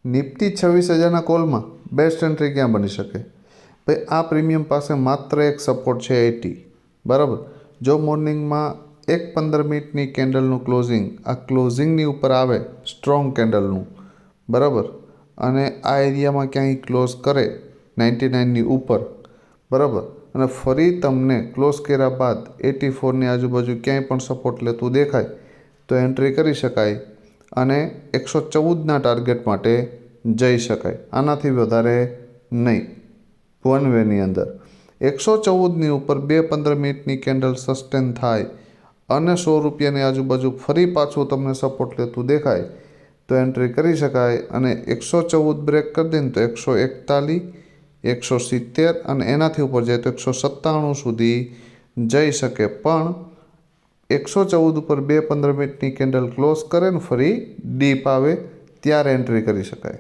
Nifty 26,000ના કોલમાં best entry ક્યાં બની શકે? ભાઈ આ પ્રીમિયમ પાસે માત્ર એક સપોર્ટ છે 80, બરાબર. જો મોર્નિંગમાં એક 15 મિનિટની કેન્ડલનું ક્લોઝિંગ આ ક્લોઝિંગની ઉપર આવે સ્ટ્રોંગ કેન્ડલનું, બરાબર, અને આ એરિયામાં ક્યાંય ક્લોઝ કરે 99ની ઉપર, બરાબર, અને ફરી તમને ક્લોઝ કર્યા બાદ 84ની આજુબાજુ ક્યાંય પણ સપોર્ટ લેતું દેખાય તો એન્ટ્રી કરી શકાય અને 114ના ટાર્ગેટ માટે જઈ શકાય. આનાથી વધારે નહીં. વન વેની અંદર 114ની ઉપર 15 મિનિટની કેન્ડલ સસ્ટેન થાય અને 100 રૂપિયાની આજુબાજુ ફરી પાછું તમને સપોર્ટ લેતું દેખાય તો એન્ટ્રી કરી શકાય. અને 114 બ્રેક કરી દે ને તો 141, 170 અને એનાથી ઉપર જાય તો 197 સુધી જઈ શકે. પણ 114 ઉપર 15 મિનિટની કેન્ડલ ક્લોઝ કરે ને ફરી ડીપ આવે ત્યારે એન્ટ્રી કરી શકાય.